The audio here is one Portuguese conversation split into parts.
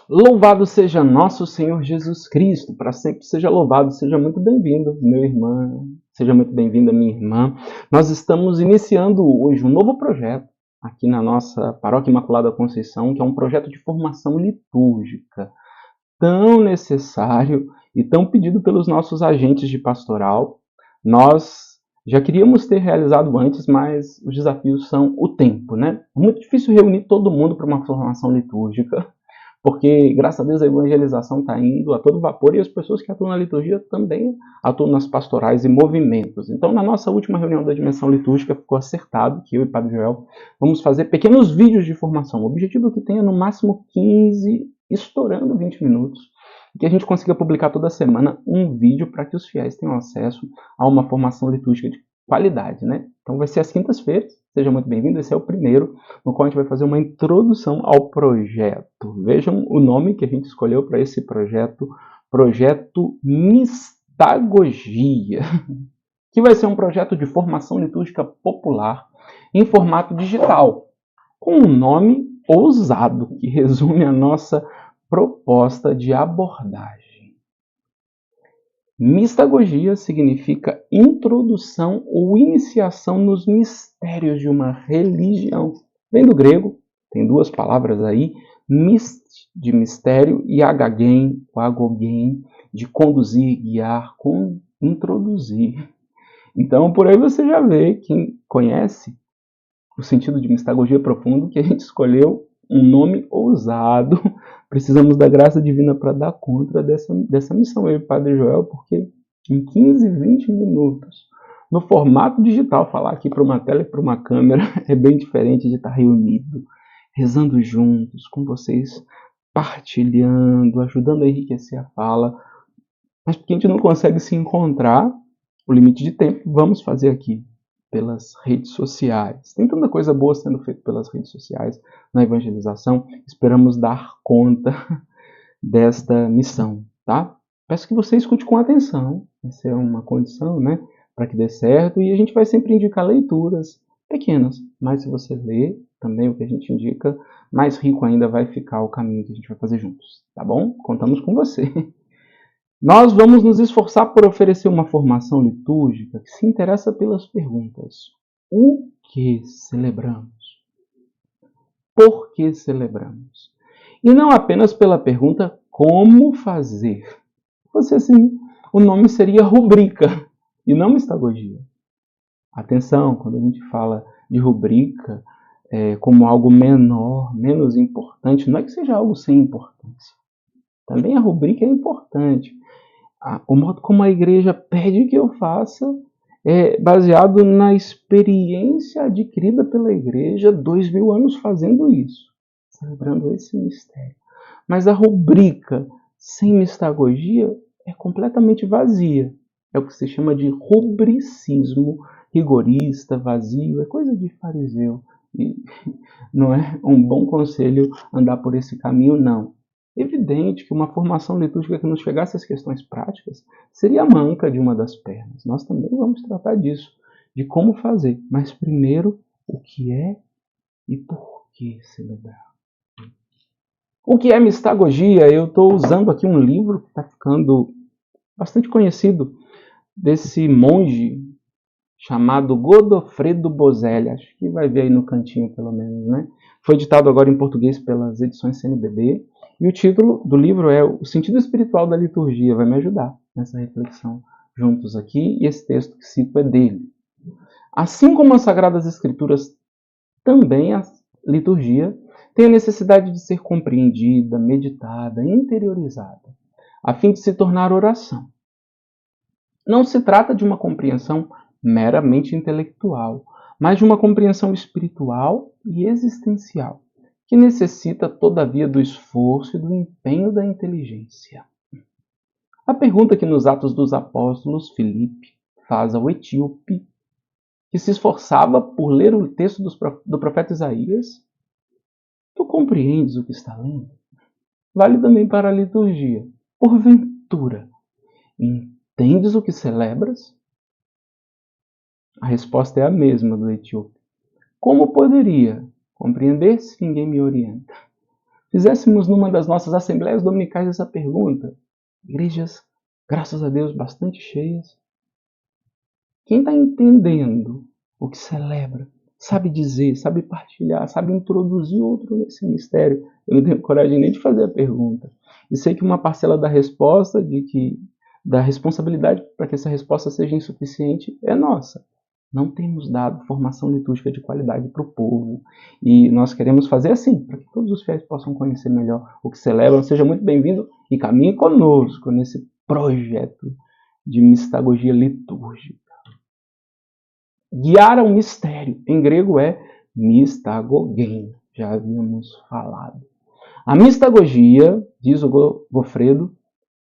Louvado seja nosso Senhor Jesus Cristo, para sempre seja louvado. Seja muito bem-vindo, meu irmão, seja muito bem-vinda, minha irmã. Nós estamos iniciando hoje um novo projeto aqui na nossa Paróquia Imaculada Conceição, que é um projeto de formação litúrgica, tão necessário e tão pedido pelos nossos agentes de pastoral. Nós já queríamos ter realizado antes, mas os desafios são o tempo, né? É muito difícil reunir todo mundo para uma formação litúrgica, porque, graças a Deus, a evangelização está indo a todo vapor e as pessoas que atuam na liturgia também atuam nas pastorais e movimentos. Então, na nossa última reunião da dimensão litúrgica, ficou acertado que eu e o Padre Joel vamos fazer pequenos vídeos de formação. O objetivo é que tenha no máximo 15, estourando 20 minutos, que a gente consiga publicar toda semana um vídeo para que os fiéis tenham acesso a uma formação litúrgica de qualidade, né? Então vai ser às quintas-feiras, seja muito bem-vindo, esse é o primeiro, no qual a gente vai fazer uma introdução ao projeto. Vejam o nome que a gente escolheu para esse projeto, Projeto Mistagogia, que vai ser um projeto de formação litúrgica popular em formato digital, com um nome ousado, que resume a nossa proposta de abordagem. Mistagogia significa introdução ou iniciação nos mistérios de uma religião. Vem do grego, tem duas palavras aí, mist, de mistério, e agagen, o agogen, de conduzir, guiar, introduzir. Então, por aí você já vê, quem conhece o sentido de mistagogia profundo, que a gente escolheu um nome ousado. Precisamos da graça divina para dar conta dessa missão, eu e o Padre Joel, porque em 15, 20 minutos, no formato digital, falar aqui para uma tela e para uma câmera é bem diferente de estar reunido, rezando juntos com vocês, partilhando, ajudando a enriquecer a fala. Mas porque a gente não consegue se encontrar, o limite de tempo, vamos fazer aqui pelas redes sociais. Tem tanta coisa boa sendo feita pelas redes sociais na evangelização. Esperamos dar conta desta missão, tá? Peço que você escute com atenção. Essa é uma condição, né, para que dê certo. E a gente vai sempre indicar leituras pequenas. Mas se você ler também o que a gente indica, mais rico ainda vai ficar o caminho que a gente vai fazer juntos, tá bom? Contamos com você. Nós vamos nos esforçar por oferecer uma formação litúrgica que se interessa pelas perguntas: o que celebramos? Por que celebramos? E não apenas pela pergunta como fazer. Se fosse assim, o nome seria rubrica e não mistagogia. Atenção, quando a gente fala de rubrica como algo menor, menos importante, não é que seja algo sem importância. Também a rubrica é importante. O modo como a igreja pede que eu faça é baseado na experiência adquirida pela igreja, 2000 anos fazendo isso, celebrando esse mistério. Mas a rubrica sem mistagogia é completamente vazia. É o que se chama de rubricismo rigorista, vazio, é coisa de fariseu. E não é um bom conselho andar por esse caminho, não. Evidente que uma formação litúrgica que nos chegasse às questões práticas seria a manca de uma das pernas. Nós também vamos tratar disso, de como fazer. Mas primeiro, o que é e por que celebrar. O que é mistagogia? Eu estou usando aqui um livro que está ficando bastante conhecido, desse monge chamado Godofredo Bozelli. Acho que vai ver aí no cantinho, pelo menos, né? Foi editado agora em português pelas edições CNBB. E o título do livro é O Sentido Espiritual da Liturgia. Vai me ajudar nessa reflexão juntos aqui. E esse texto que cito é dele. Assim como as Sagradas Escrituras, também a liturgia tem a necessidade de ser compreendida, meditada, interiorizada, a fim de se tornar oração. Não se trata de uma compreensão meramente intelectual, mas de uma compreensão espiritual e existencial, que necessita, todavia, do esforço e do empenho da inteligência. A pergunta que nos Atos dos Apóstolos Filipe faz ao etíope, que se esforçava por ler o texto do profeta Isaías: tu compreendes o que está lendo? Vale também para a liturgia. Porventura, entendes o que celebras? A resposta é a mesma do etíope. Como poderia compreender se ninguém me orienta? fizéssemos numa das nossas assembleias dominicais essa pergunta. Igrejas, graças a Deus, bastante cheias. Quem está entendendo o que celebra, sabe dizer, sabe partilhar, sabe introduzir outro nesse mistério. Eu não tenho coragem nem de fazer a pergunta. E sei que uma parcela da resposta, da responsabilidade para que essa resposta seja insuficiente, é nossa. Não temos dado formação litúrgica de qualidade para o povo. E nós queremos fazer assim, para que todos os fiéis possam conhecer melhor o que celebram. Seja muito bem-vindo e caminhe conosco nesse projeto de mistagogia litúrgica. Guiar ao mistério, em grego é mistagogen, já havíamos falado. A mistagogia, diz o Gofredo,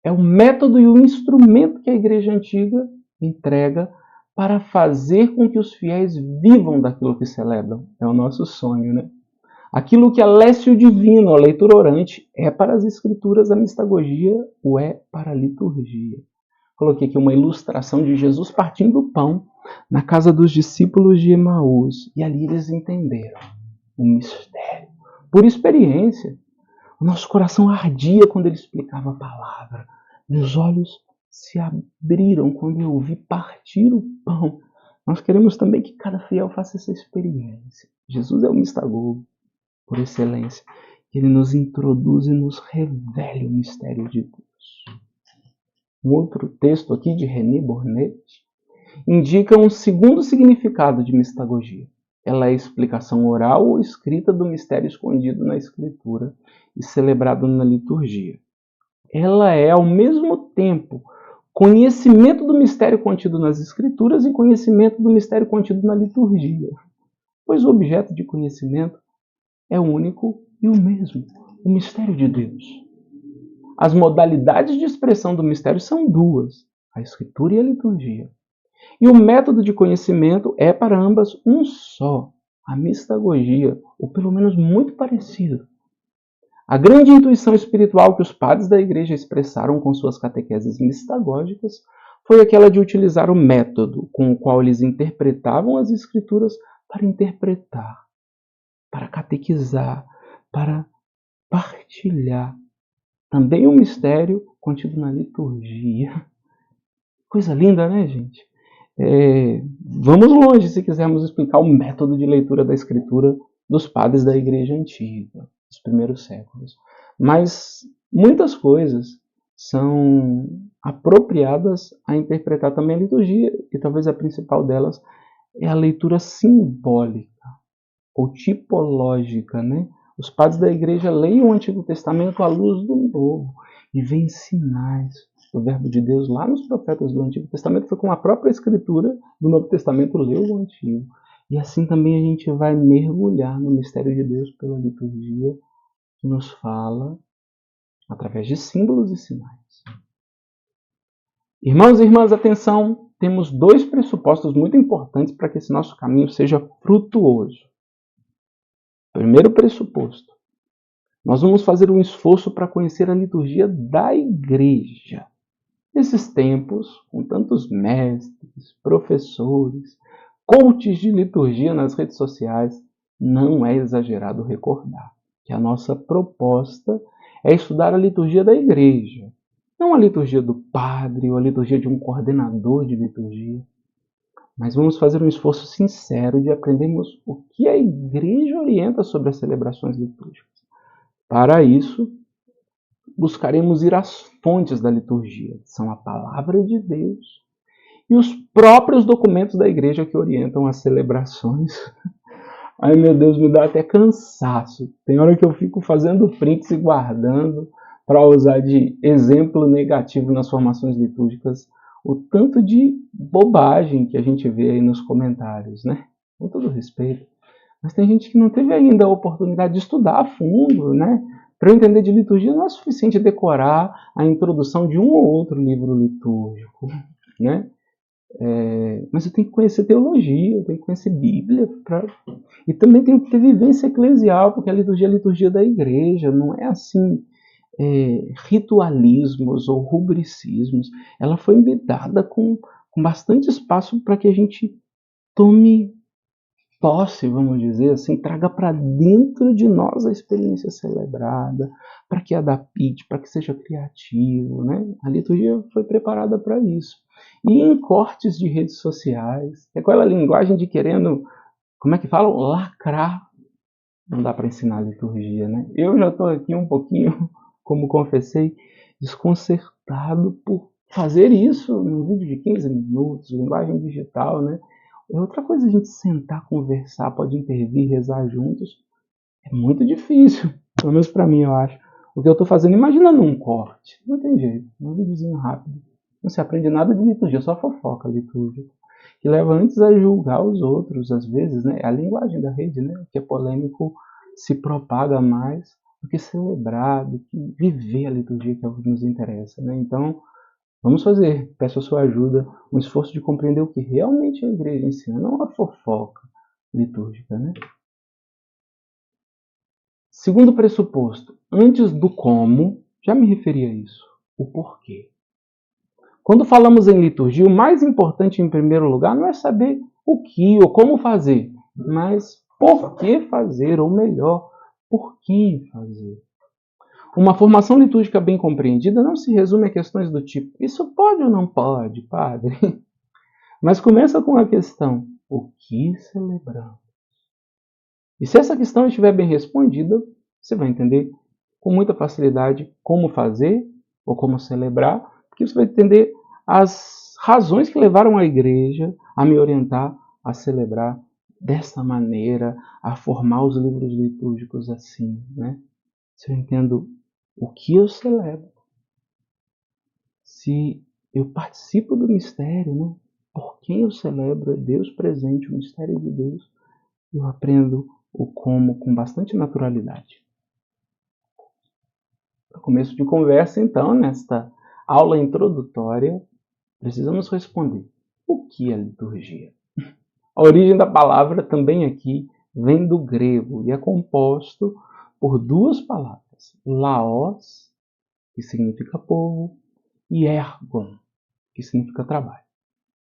é o método e o instrumento que a Igreja Antiga entrega para fazer com que os fiéis vivam daquilo que celebram. É o nosso sonho, né? Aquilo que é lécio divino, a leitura orante, é para as Escrituras, a mistagogia o é para a liturgia. Coloquei aqui uma ilustração de Jesus partindo o pão na casa dos discípulos de Emaús. E ali eles entenderam o mistério. Por experiência, o nosso coração ardia quando ele explicava a palavra. Meus olhos se abriram quando eu ouvi partir o pão. Nós queremos também que cada fiel faça essa experiência. Jesus é o mistagogo por excelência. Ele nos introduz e nos revela o mistério de Deus. Um outro texto aqui de René Bornet indica um segundo significado de mistagogia. Ela é a explicação oral ou escrita do mistério escondido na Escritura e celebrado na liturgia. Ela é, ao mesmo tempo, conhecimento do mistério contido nas Escrituras e conhecimento do mistério contido na liturgia. Pois o objeto de conhecimento é único e o mesmo, o mistério de Deus. As modalidades de expressão do mistério são duas, a Escritura e a liturgia. E o método de conhecimento é para ambas um só, a mistagogia, ou pelo menos muito parecido. A grande intuição espiritual que os padres da Igreja expressaram com suas catequeses mistagógicas foi aquela de utilizar o método com o qual eles interpretavam as Escrituras para interpretar, para catequizar, para partilhar. Também o mistério contido na liturgia. Coisa linda, né, gente? Vamos longe se quisermos explicar o método de leitura da Escritura dos padres da Igreja Antiga, dos primeiros séculos. Mas muitas coisas são apropriadas a interpretar também a liturgia, e talvez a principal delas é a leitura simbólica ou tipológica, né? Os padres da Igreja leem o Antigo Testamento à luz do Novo e veem sinais do verbo de Deus lá nos profetas do Antigo Testamento. Foi com a própria Escritura do Novo Testamento leu o Antigo. E assim também a gente vai mergulhar no mistério de Deus pela liturgia, que nos fala através de símbolos e sinais. Irmãos e irmãs, atenção! Temos dois pressupostos muito importantes para que esse nosso caminho seja frutuoso. Primeiro pressuposto, nós vamos fazer um esforço para conhecer a liturgia da Igreja. Nesses tempos, com tantos mestres, professores, coaches de liturgia nas redes sociais, não é exagerado recordar que a nossa proposta é estudar a liturgia da Igreja, não a liturgia do padre ou a liturgia de um coordenador de liturgia. Mas vamos fazer um esforço sincero de aprendermos o que a Igreja orienta sobre as celebrações litúrgicas. Para isso, buscaremos ir às fontes da liturgia, que são a Palavra de Deus e os próprios documentos da Igreja que orientam as celebrações. Ai, meu Deus, me dá até cansaço. Tem hora que eu fico fazendo prints e guardando para usar de exemplo negativo nas formações litúrgicas o tanto de bobagem que a gente vê aí nos comentários, né? Com todo respeito. Mas tem gente que não teve ainda a oportunidade de estudar a fundo, né? Para eu entender de liturgia não é suficiente decorar a introdução de um ou outro livro litúrgico, né? Mas eu tenho que conhecer teologia, eu tenho que conhecer Bíblia, e também tenho que ter vivência eclesial, porque a liturgia é a liturgia da Igreja, não é assim ritualismos ou rubricismos. Ela foi me dada com bastante espaço para que a gente tome tosse, vamos dizer assim, traga para dentro de nós a experiência celebrada, para que adapte, para que seja criativo, né? A liturgia foi preparada para isso. E em cortes de redes sociais, é aquela linguagem de querendo, como é que falam? Lacrar. Não dá para ensinar a liturgia, né? Eu já estou aqui um pouquinho, como confessei, desconcertado por fazer isso num vídeo de 15 minutos, linguagem digital, né? É outra coisa a gente sentar, conversar, pode intervir, rezar juntos. É muito difícil, pelo menos para mim, eu acho. O que eu estou fazendo, imagina num corte. Não tem jeito, um videozinho rápido. Não se aprende nada de liturgia, só fofoca litúrgica. Que leva antes a julgar os outros, às vezes, né? É a linguagem da rede, né? O que é polêmico se propaga mais do que celebrar, do que viver a liturgia que é o que nos interessa, né? Então, vamos fazer, peço a sua ajuda, um esforço de compreender o que realmente a igreja ensina, não a fofoca litúrgica, né? Segundo pressuposto, antes do como, já me referi a isso, o porquê. Quando falamos em liturgia, o mais importante em primeiro lugar não é saber o que ou como fazer, mas por que fazer, ou melhor, por que fazer. Uma formação litúrgica bem compreendida não se resume a questões do tipo, isso pode ou não pode, padre? Mas começa com a questão, o que celebramos? E se essa questão estiver bem respondida, você vai entender com muita facilidade como fazer ou como celebrar, porque você vai entender as razões que levaram a igreja a me orientar a celebrar dessa maneira, a formar os livros litúrgicos assim, né? Se eu entendo o que eu celebro, se eu participo do mistério, né? Por quem eu celebro, é Deus presente, o mistério de Deus, eu aprendo o como com bastante naturalidade. Para começo de conversa, então, nesta aula introdutória, precisamos responder: o que é liturgia? A origem da palavra também aqui vem do grego e é composto por duas palavras: laos, que significa povo, e ergon, que significa trabalho.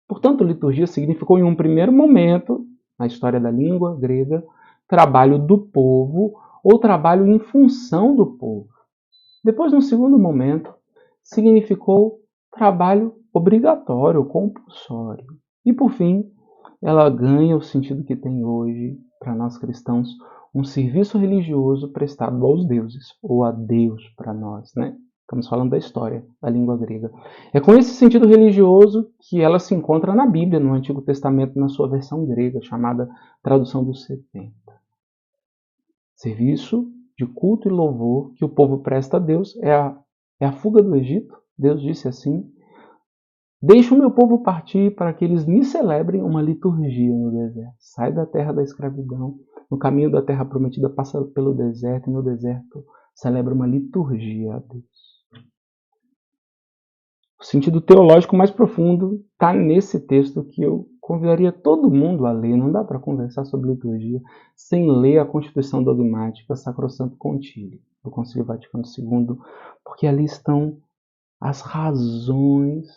Portanto, liturgia significou em um primeiro momento, na história da língua grega, trabalho do povo ou trabalho em função do povo. Depois, no segundo momento, significou trabalho obrigatório, compulsório. E, por fim, ela ganha o sentido que tem hoje, para nós cristãos, um serviço religioso prestado aos deuses, ou a Deus para nós, né? Estamos falando da história da língua grega. É com esse sentido religioso que ela se encontra na Bíblia, no Antigo Testamento, na sua versão grega, chamada Tradução dos 70. Serviço de culto e louvor que o povo presta a Deus é a fuga do Egito. Deus disse assim: deixa o meu povo partir para que eles me celebrem uma liturgia no deserto. Sai da terra da escravidão, no caminho da terra prometida, passa pelo deserto, e no deserto celebra uma liturgia a Deus. O sentido teológico mais profundo está nesse texto que eu convidaria todo mundo a ler. Não dá para conversar sobre liturgia sem ler a Constituição Dogmática Sacrosanto Concílio, do Concílio Vaticano II, porque ali estão as razões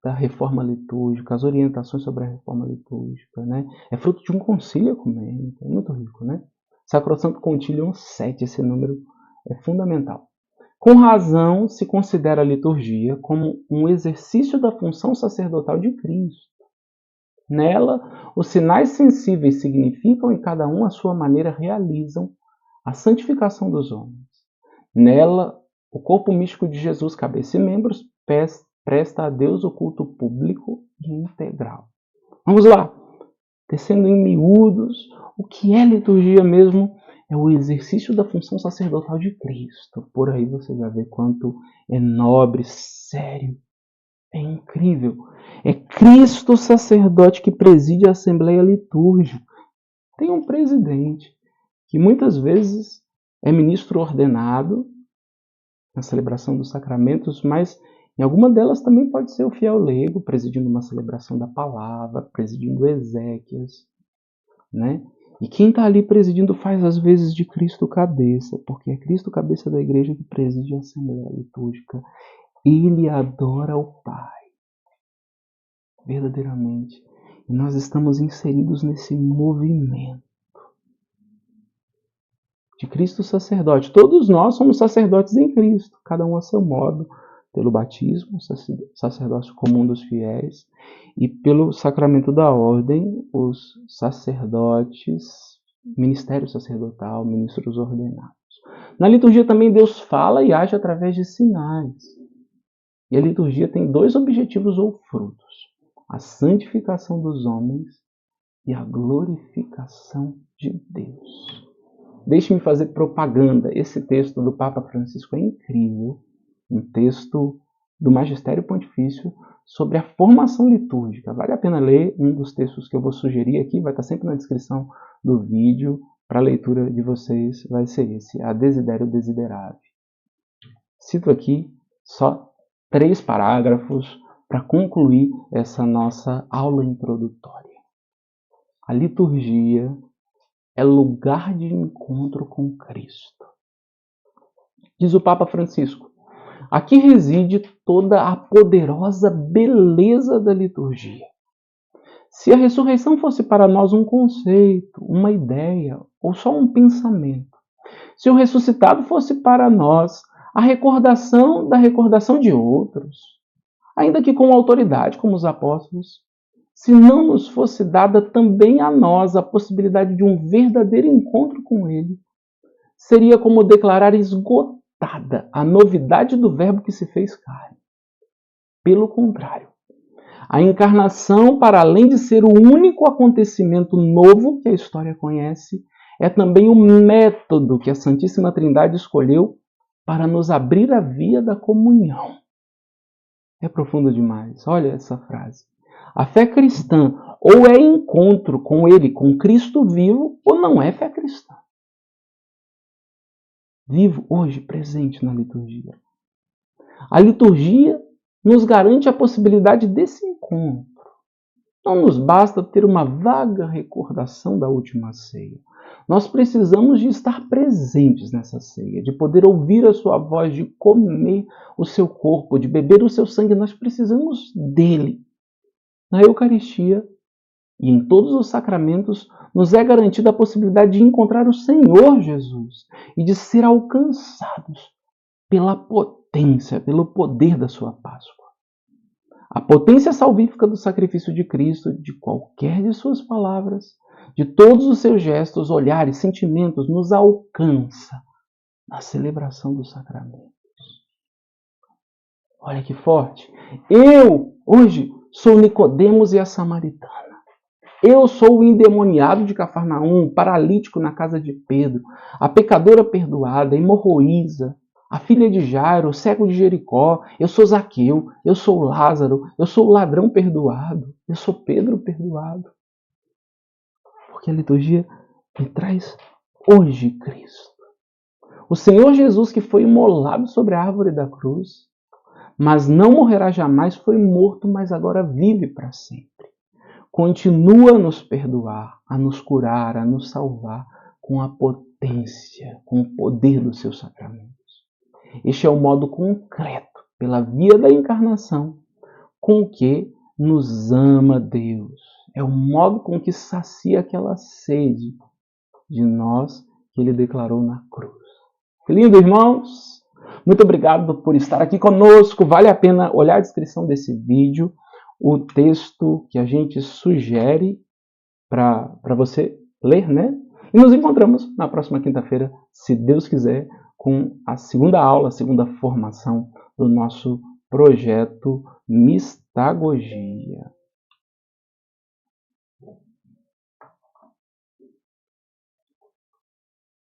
da reforma litúrgica, as orientações sobre a reforma litúrgica, né? É fruto de um concílio ecumênico, é muito rico, né? Sacrosanto Concílio 7, esse número é fundamental. Com razão, se considera a liturgia como um exercício da função sacerdotal de Cristo. Nela, os sinais sensíveis significam e cada um à sua maneira realizam a santificação dos homens. Nela, o corpo místico de Jesus, cabeça e membros, presta a Deus o culto público e integral. Vamos lá, descendo em miúdos, o que é liturgia mesmo? É o exercício da função sacerdotal de Cristo. Por aí você já vê quanto é nobre, sério, é incrível. É Cristo o sacerdote que preside a Assembleia Litúrgica. Tem um presidente que muitas vezes é ministro ordenado na celebração dos sacramentos, mas em alguma delas também pode ser o fiel leigo, presidindo uma celebração da palavra, presidindo exéquias, né? E quem está ali presidindo faz às vezes de Cristo cabeça, porque é Cristo cabeça da igreja que preside a Assembleia Litúrgica. Ele adora o Pai, verdadeiramente. E nós estamos inseridos nesse movimento de Cristo sacerdote. Todos nós somos sacerdotes em Cristo, cada um a seu modo, pelo batismo, sacerdócio comum dos fiéis, e pelo sacramento da ordem, os sacerdotes, ministério sacerdotal, ministros ordenados. Na liturgia também Deus fala e age através de sinais. E a liturgia tem dois objetivos ou frutos: a santificação dos homens e a glorificação de Deus. Deixe-me fazer propaganda. Esse texto do Papa Francisco é incrível. Um texto do Magistério Pontifício sobre a formação litúrgica. Vale a pena ler. Um dos textos que eu vou sugerir aqui, vai estar sempre na descrição do vídeo, para a leitura de vocês, vai ser esse, A Desiderio Desiderave. Cito aqui só 3 parágrafos para concluir essa nossa aula introdutória. A liturgia é lugar de encontro com Cristo. Diz o Papa Francisco: aqui reside toda a poderosa beleza da liturgia. Se a ressurreição fosse para nós um conceito, uma ideia ou só um pensamento, se o ressuscitado fosse para nós a recordação da recordação de outros, ainda que com autoridade, como os apóstolos, se não nos fosse dada também a nós a possibilidade de um verdadeiro encontro com Ele, seria como declarar esgotada a novidade do Verbo que se fez carne. Pelo contrário, a encarnação, para além de ser o único acontecimento novo que a história conhece, é também o método que a Santíssima Trindade escolheu para nos abrir a via da comunhão. É profundo demais. Olha essa frase. A fé cristã ou é encontro com Ele, com Cristo vivo, ou não é fé cristã. Vivo hoje, presente na liturgia. A liturgia nos garante a possibilidade desse encontro. Não nos basta ter uma vaga recordação da última ceia. Nós precisamos de estar presentes nessa ceia, de poder ouvir a sua voz, de comer o seu corpo, de beber o seu sangue. Nós precisamos dele. Na Eucaristia e em todos os sacramentos, nos é garantida a possibilidade de encontrar o Senhor Jesus e de ser alcançados pela potência, pelo poder da sua Páscoa. A potência salvífica do sacrifício de Cristo, de qualquer de suas palavras, de todos os seus gestos, olhares, sentimentos, nos alcança na celebração dos sacramentos. Olha que forte! Eu, hoje, sou Nicodemos e a samaritana. Eu sou o endemoniado de Cafarnaum, paralítico na casa de Pedro, a pecadora perdoada, a hemorroísa, a filha de Jairo, o cego de Jericó. Eu sou Zaqueu, eu sou Lázaro, eu sou o ladrão perdoado, eu sou Pedro perdoado. Porque a liturgia me traz hoje Cristo. O Senhor Jesus, que foi imolado sobre a árvore da cruz, mas não morrerá jamais, foi morto, mas agora vive para sempre. Continua a nos perdoar, a nos curar, a nos salvar com a potência, com o poder dos seus sacramentos. Este é o modo concreto, pela via da encarnação, com que nos ama Deus. É o modo com que sacia aquela sede de nós que Ele declarou na cruz. Que lindo, irmãos! Muito obrigado por estar aqui conosco. Vale a pena olhar a descrição desse vídeo, o texto que a gente sugere para você ler, né? E nos encontramos na próxima quinta-feira, se Deus quiser, com a segunda aula, a segunda formação do nosso projeto Mistagogia.